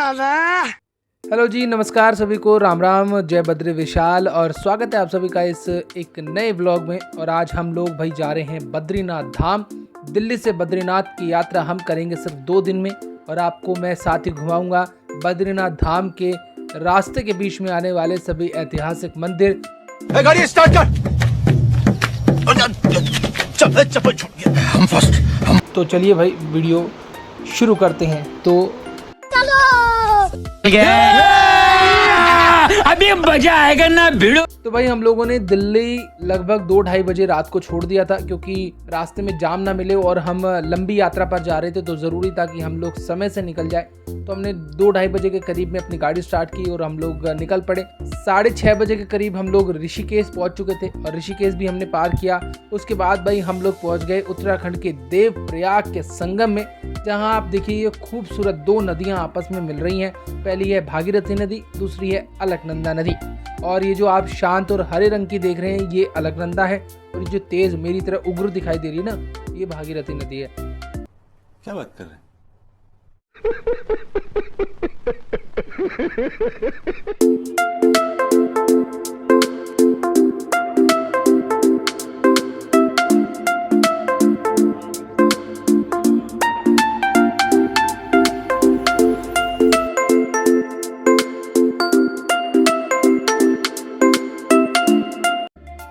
Hello जी, नमस्कार सभी को, राम राम, जय बद्री विशाल और स्वागत है आप सभी का इस एक नए व्लॉग में। और आज हम लोग भाई जा रहे हैं बद्रीनाथ धाम। दिल्ली से बद्रीनाथ की यात्रा हम करेंगे सिर्फ 2 दिन में और आपको मैं साथ ही घुमाऊंगा बद्रीनाथ धाम के रास्ते के बीच में आने वाले सभी ऐतिहासिक मंदिर। गाड़ी स्टार्ट कर। चप्पल छूट गया। हम फर्स्ट। तो चलिए भाई वीडियो शुरू करते हैं। तो अभी मजा आएगा ना भिड़ो। तो भाई हम लोगों ने दिल्ली लगभग 2-2:30 बजे रात को छोड़ दिया था, क्योंकि रास्ते में जाम ना मिले और हम लंबी यात्रा पर जा रहे थे तो ज़रूरी था कि हम लोग समय से निकल जाए। तो हमने 2-2:30 बजे के करीब में अपनी गाड़ी स्टार्ट की और हम लोग निकल पड़े। 6:30 बजे के करीब हम लोग ऋषिकेश पहुंच चुके थे और ऋषिकेश भी हमने पार किया। उसके बाद भाई हम लोग पहुंच गए उत्तराखंड के देवप्रयाग के संगम में, जहां आप देखिए ये खूबसूरत 2 नदियां आपस में मिल रही हैं। पहली है भागीरथी नदी, दूसरी है अलकनंदा नदी। और ये जो आप शांत और हरे रंग की देख रहे हैं ये अलकनंदा है और ये जो तेज मेरी तरह उग्र दिखाई दे रही है ना, ये भागीरथी नदी है। क्या बात कर रहे हैं?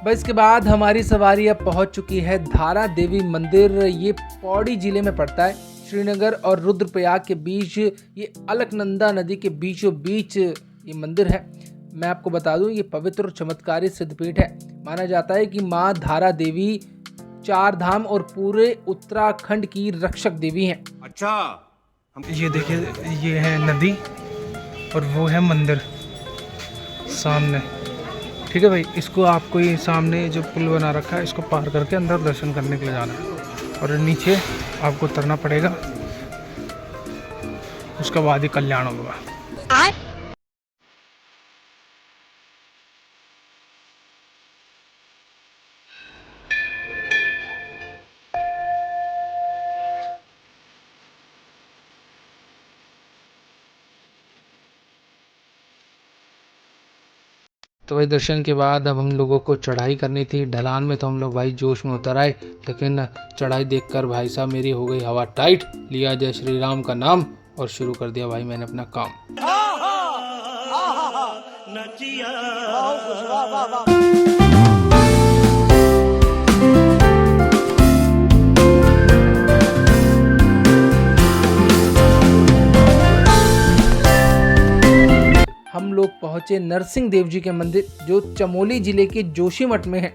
भाई इसके बाद हमारी सवारी अब पहुंच चुकी है धारा देवी मंदिर। ये पौड़ी जिले में पड़ता है। श्रीनगर और रुद्रप्रयाग के बीच ये अलकनंदा नदी के बीचों बीच ये मंदिर है। मैं आपको बता दूं ये पवित्र और चमत्कारी सिद्धपीठ है। माना जाता है कि माँ धारा देवी 4 धाम और पूरे उत्तराखंड की रक्षक देवी हैं। अच्छा, ये देखिए, ये है नदी और वो है मंदिर सामने। ठीक है भाई, इसको आपको ये सामने जो पुल बना रखा है इसको पार करके अंदर दर्शन करने के लिए जाना है और नीचे आपको उतरना पड़ेगा। उसके बाद ही कल्याण होगा। तो भाई दर्शन के बाद अब हम लोगों को चढ़ाई करनी थी। ढलान में तो हम लोग भाई जोश में उतर आए, लेकिन चढ़ाई देखकर भाई साहब मेरी हो गई हवा टाइट। लिया जय श्री राम का नाम और शुरू कर दिया भाई मैंने अपना काम। हम लोग पहुंचे नरसिंह देव जी के मंदिर, जो चमोली जिले के जोशीमठ में है।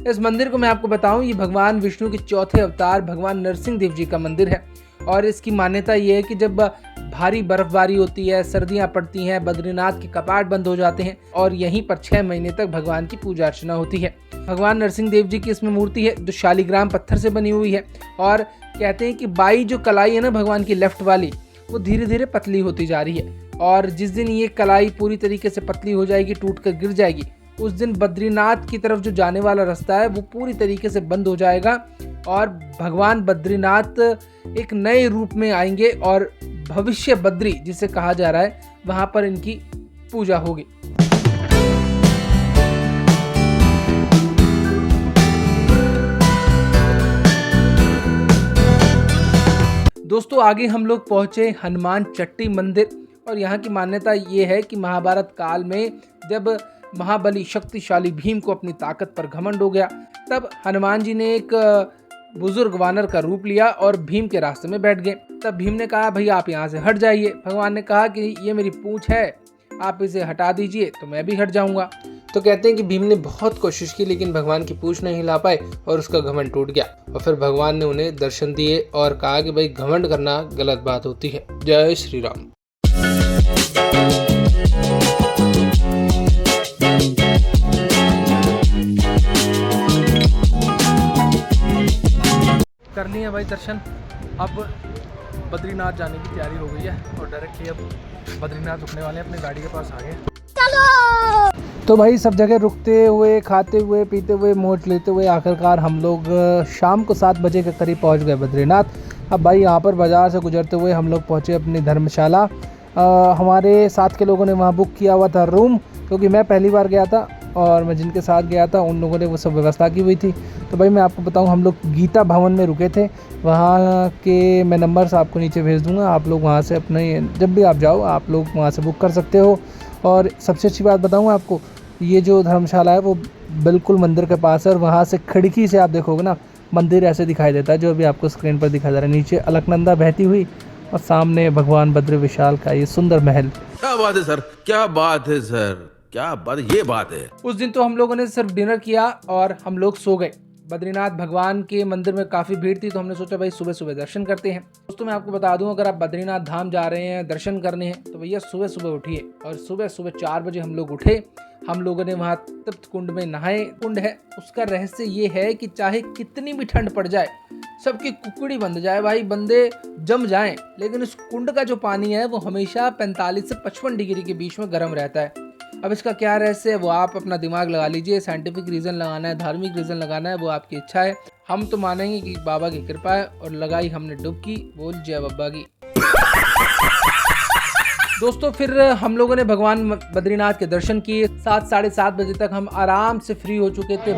इस मंदिर को मैं आपको बताऊं, ये भगवान विष्णु के 4थे अवतार भगवान नरसिंह देव जी का मंदिर है। और इसकी मान्यता ये है कि जब भारी बर्फबारी होती है, सर्दियां पड़ती हैं, बद्रीनाथ के कपाट बंद हो जाते हैं और यहीं पर 6 महीने तक भगवान की पूजा अर्चना होती है। भगवान नरसिंह देव जी की इसमें मूर्ति है जो शालिग्राम पत्थर से बनी हुई है। और कहते हैं कि बाई जो कलाई है ना भगवान की लेफ्ट वाली, वो धीरे धीरे पतली होती जा रही है और जिस दिन ये कलाई पूरी तरीके से पतली हो जाएगी, टूट कर गिर जाएगी, उस दिन बद्रीनाथ की तरफ जो जाने वाला रास्ता है वो पूरी तरीके से बंद हो जाएगा और भगवान बद्रीनाथ एक नए रूप में आएंगे और भविष्य बद्री जिसे कहा जा रहा है वहां पर इनकी पूजा होगी। दोस्तों आगे हम लोग पहुंचे हनुमान चट्टी मंदिर और यहाँ की मान्यता ये है कि महाभारत काल में जब महाबली शक्तिशाली भीम को अपनी ताकत पर घमंड हो गया, तब हनुमान जी ने एक बुजुर्ग वानर का रूप लिया और भीम के रास्ते में बैठ गए। तब भीम ने कहा भाई आप यहाँ से हट जाइए। भगवान ने कहा कि ये मेरी पूंछ है, आप इसे हटा दीजिए तो मैं भी हट जाऊंगा। तो कहते हैं कि भीम ने बहुत कोशिश की लेकिन भगवान की पूंछ नहीं हिला पाए और उसका घमंड टूट गया। और फिर भगवान ने उन्हें दर्शन दिए और कहा कि भाई घमंड करना गलत बात होती है। जय श्री राम। कर लिए भाई दर्शन। अब बद्रीनाथ जाने की तैयारी हो गई है और डायरेक्टली अब बद्रीनाथ रुकने वाले अपने गाड़ी के पास आ गए। तो भाई सब जगह रुकते हुए, खाते हुए, पीते हुए, मौज लेते हुए आखिरकार हम लोग शाम को 7 बजे के करीब पहुंच गए बद्रीनाथ। अब भाई यहाँ पर बाज़ार से गुजरते हुए हम लोग पहुँचे अपनी धर्मशाला हमारे साथ के लोगों ने वहाँ बुक किया हुआ था रूम, क्योंकि मैं पहली बार गया था और मैं जिनके साथ गया था उन लोगों ने वो सब व्यवस्था की हुई थी। तो भाई मैं आपको बताऊं, हम लोग गीता भवन में रुके थे। वहाँ के मैं नंबर्स आपको नीचे भेज दूँगा, आप लोग वहाँ से अपने जब भी आप जाओ आप लोग वहाँ से बुक कर सकते हो। और सबसे अच्छी बात बताऊँ आपको, ये जो धर्मशाला है वो बिल्कुल मंदिर के पास है और वहाँ से खिड़की से आप देखोगे ना, मंदिर ऐसे दिखाई देता है जो अभी आपको स्क्रीन पर दिखाई दे रहा है। नीचे अलकनंदा बहती हुई और सामने भगवान भद्र विशाल का ये सुंदर महल। क्या बात है सर, क्या बात है सर, क्या बात, ये बात है। उस दिन तो हम लोगों ने सिर्फ डिनर किया और हम लोग सो गए। बद्रीनाथ भगवान के मंदिर में काफ़ी भीड़ थी, तो हमने सोचा भाई सुबह सुबह दर्शन करते हैं। दोस्तों मैं आपको बता दूं, अगर आप बद्रीनाथ धाम जा रहे हैं दर्शन करने हैं तो भैया सुबह सुबह उठिए। और सुबह सुबह 4 बजे हम लोग उठे। हम लोगों ने वहाँ तप्त कुंड में नहाए। कुंड है, उसका रहस्य ये है कि चाहे कितनी भी ठंड पड़ जाए, सबकी कुकड़ी बंध जाए भाई, बंदे जम जाएं, लेकिन इस कुंड का जो पानी है वो हमेशा 45 से 55 डिग्री के बीच में गर्म रहता है। अब इसका क्या रहस्य है वो आप अपना दिमाग लगा लीजिए। साइंटिफिक रीज़न लगाना है, धार्मिक रीज़न लगाना है, वो आपकी इच्छा है। हम तो मानेंगे कि बाबा की कृपा है और लगाई हमने डुबकी, बोल जय बाबा की। दोस्तों फिर हम लोगों ने भगवान बद्रीनाथ के दर्शन किए। 7 साढ़े 7 बजे तक हम आराम से फ्री हो चुके थे।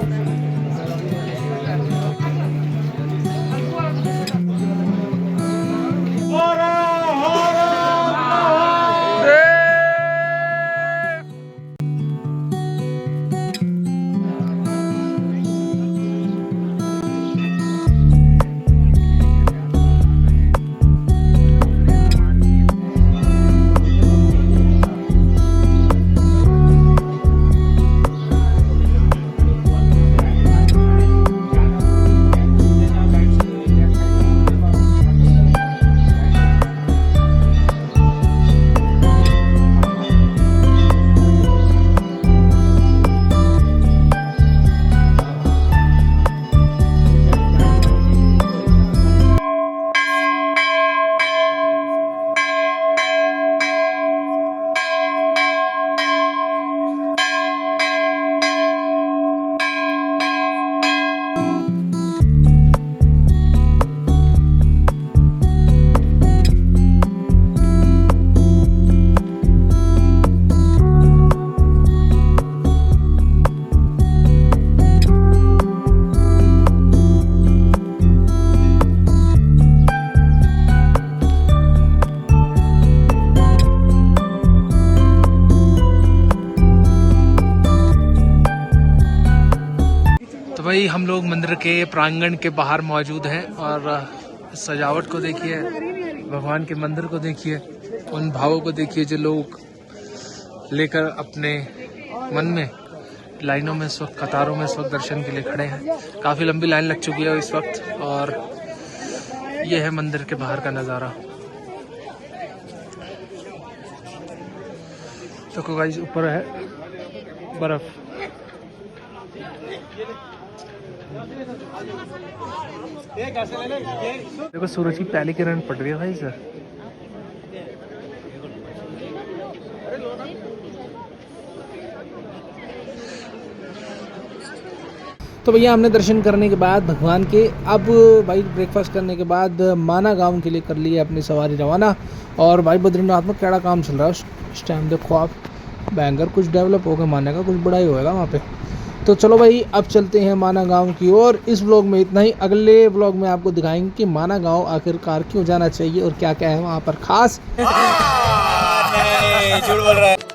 तो भाई हम लोग मंदिर के प्रांगण के बाहर मौजूद हैं और सजावट को देखिए, भगवान के मंदिर को देखिए, उन भावों को देखिए जो लोग लेकर अपने मन में लाइनों में इस वक्त, कतारों में इस वक्त दर्शन के लिए खड़े हैं। काफ़ी लंबी लाइन लग चुकी है इस वक्त और ये है मंदिर के बाहर का नज़ारा। तो गाइस ऊपर है बर्फ। देखो सूरज की पहली किरण पड़ रही है भाई सर। तो भैया हमने दर्शन करने के बाद भगवान के, अब भाई ब्रेकफास्ट करने के बाद माना गांव के लिए कर लिए अपनी सवारी रवाना। और भाई बद्रीनाथ में कैड़ा काम चल रहा है इस टाइम, देखो आप, बैंगर कुछ डेवलप होगा, माने का कुछ बड़ा ही होगा वहाँ पे। तो चलो भाई अब चलते हैं माना गांव की ओर। इस व्लॉग में इतना ही, अगले व्लॉग में आपको दिखाएंगे कि माना गांव आखिरकार क्यों जाना चाहिए और क्या क्या है वहाँ पर खास। नहीं, झूठ बोल रहा है।